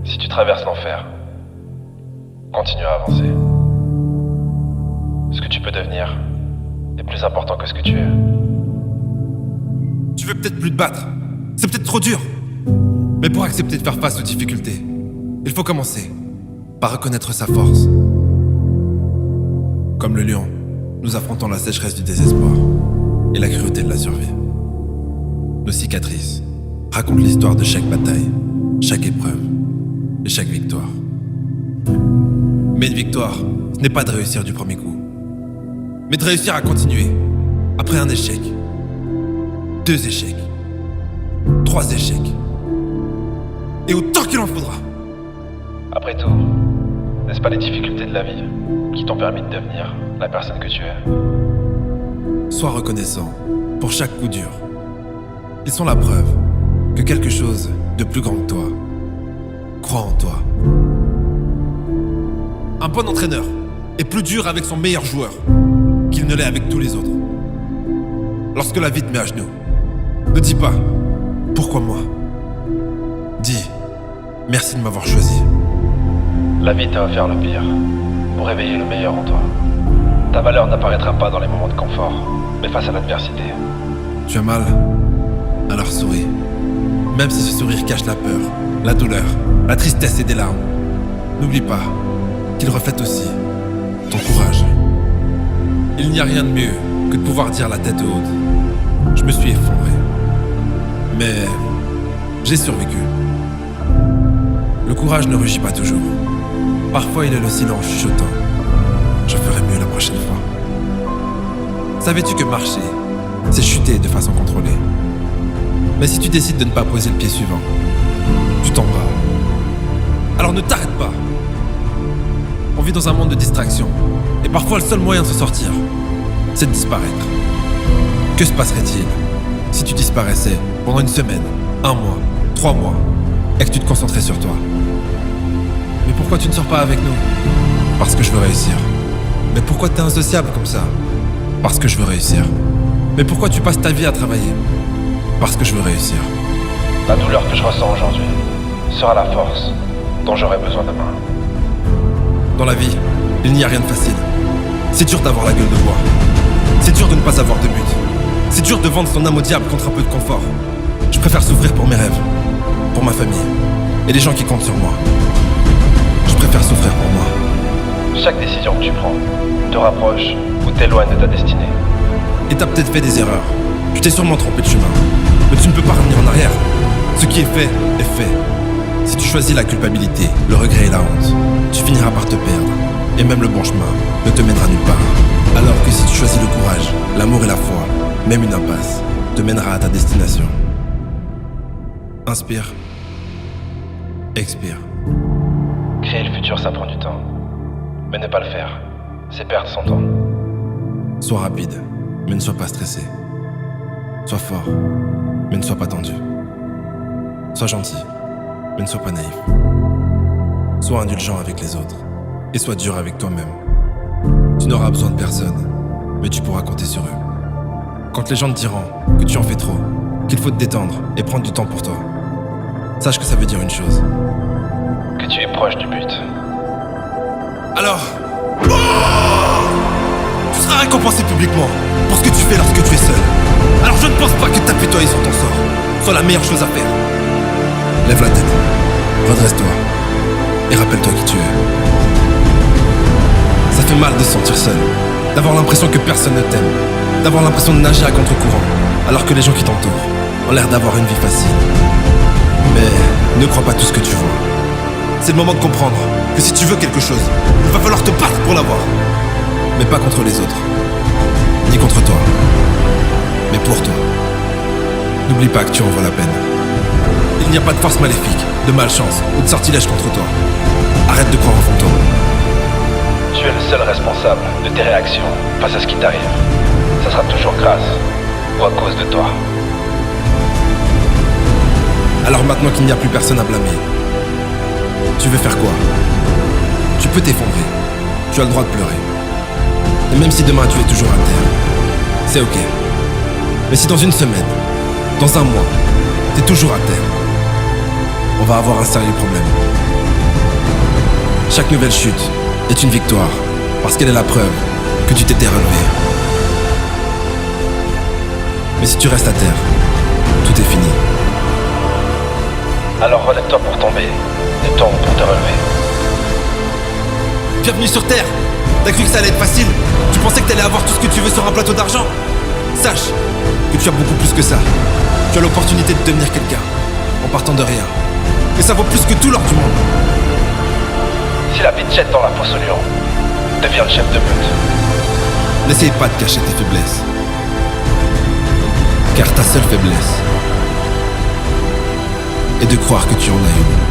Si tu traverses l'enfer, continue à avancer. Ce que tu peux devenir est plus important que ce que tu es. Tu veux peut-être plus te battre. C'est peut-être trop dur. Mais pour accepter de faire face aux difficultés, il faut commencer par reconnaître sa force. Comme le lion, nous affrontons la sécheresse du désespoir et la cruauté de la survie. Nos cicatrices racontent l'histoire de chaque bataille, chaque épreuve et chaque victoire. Mais une victoire, ce n'est pas de réussir du premier coup, mais de réussir à continuer après un échec, 2 échecs, 3 échecs, et autant qu'il en faudra. Après tout, n'est-ce pas les difficultés de la vie qui t'ont permis de devenir la personne que tu es? Sois reconnaissant pour chaque coup dur. Ils sont la preuve que quelque chose de plus grand que toi croit en toi. Un bon entraîneur est plus dur avec son meilleur joueur qu'il ne l'est avec tous les autres. Lorsque la vie te met à genoux, ne dis pas « Pourquoi moi ?» Dis « Merci de m'avoir choisi ». La vie t'a offert le pire pour réveiller le meilleur en toi. Ta valeur n'apparaîtra pas dans les moments de confort, mais face à l'adversité. Tu as mal? Alors souris. Même si ce sourire cache la peur, la douleur, la tristesse et des larmes. N'oublie pas qu'il reflète aussi ton courage. Il n'y a rien de mieux que de pouvoir dire la tête haute. Je me suis effondré. Mais j'ai survécu. Le courage ne rugit pas toujours. Parfois il est le silence chuchotant. Je ferai mieux la prochaine fois. Savais-tu que marcher, c'est chuter de façon contrôlée? Mais si tu décides de ne pas poser le pied suivant, tu tomberas. Alors ne t'arrête pas. On vit dans un monde de distraction. Et parfois le seul moyen de s'en sortir, c'est de disparaître. Que se passerait-il si tu disparaissais pendant une semaine, 1 mois, 3 mois, et que tu te concentrais sur toi? Mais pourquoi tu ne sors pas avec nous? Parce que je veux réussir. Mais pourquoi t'es insociable comme ça? Parce que je veux réussir. Mais pourquoi tu passes ta vie à travailler? Parce que je veux réussir. La douleur que je ressens aujourd'hui sera la force dont j'aurai besoin demain. Dans la vie, il n'y a rien de facile. C'est dur d'avoir la gueule de bois. C'est dur de ne pas avoir de but. C'est dur de vendre son âme au diable contre un peu de confort. Je préfère souffrir pour mes rêves, pour ma famille et les gens qui comptent sur moi. Je préfère souffrir pour moi. Chaque décision que tu prends te rapproche ou t'éloigne de ta destinée. Et t'as peut-être fait des erreurs. Tu t'es sûrement trompé de chemin. Mais tu ne peux pas revenir en arrière. Ce qui est fait, est fait. Si tu choisis la culpabilité, le regret et la honte, tu finiras par te perdre. Et même le bon chemin ne te mènera nulle part. Alors que si tu choisis le courage, l'amour et la foi, même une impasse, te mènera à ta destination. Inspire. Expire. Créer le futur, ça prend du temps. Mais ne pas le faire, c'est perdre son temps. Sois rapide, mais ne sois pas stressé. Sois fort, mais ne sois pas tendu. Sois gentil, mais ne sois pas naïf. Sois indulgent avec les autres, et sois dur avec toi-même. Tu n'auras besoin de personne, mais tu pourras compter sur eux. Quand les gens te diront que tu en fais trop, qu'il faut te détendre et prendre du temps pour toi, sache que ça veut dire une chose. Que tu es proche du but. Alors, tu seras récompensé publiquement pour ce que tu fais lorsque tu es seul. Alors je ne pense pas que t'apitoyer sur ton sort soit la meilleure chose à faire. Lève la tête, redresse-toi et rappelle-toi qui tu es. Ça fait mal de se sentir seul, d'avoir l'impression que personne ne t'aime, d'avoir l'impression de nager à contre-courant alors que les gens qui t'entourent ont l'air d'avoir une vie facile. Mais ne crois pas tout ce que tu vois. C'est le moment de comprendre que si tu veux quelque chose, il va falloir te battre pour l'avoir. Mais pas contre les autres, ni contre toi, mais pour toi. N'oublie pas que tu en vaux la peine. Il n'y a pas de force maléfique, de malchance ou de sortilège contre toi. Arrête de croire en fantôme. Tu es le seul responsable de tes réactions face à ce qui t'arrive. Ça sera toujours grâce ou à cause de toi. Alors maintenant qu'il n'y a plus personne à blâmer, tu veux faire quoi? Tu peux t'effondrer. Tu as le droit de pleurer. Et même si demain tu es toujours à terre, c'est ok. Mais si dans une semaine, dans un mois, t'es toujours à terre, on va avoir un sérieux problème. Chaque nouvelle chute est une victoire, parce qu'elle est la preuve que tu t'étais relevé. Mais si tu restes à terre, tout est fini. Alors relève-toi pour tomber, et tombe pour te relever. Bienvenue sur Terre. T'as cru que ça allait être facile? Tu pensais que t'allais avoir tout ce que tu veux sur un plateau d'argent? Sache que tu as beaucoup plus que ça. Tu as l'opportunité de devenir quelqu'un, en partant de rien. Et ça vaut plus que tout l'or du monde. Si la vie te jette dans la fosse au lion, deviens le chef de meute. N'essaye pas de cacher tes faiblesses. Car ta seule faiblesse est de croire que tu en as une.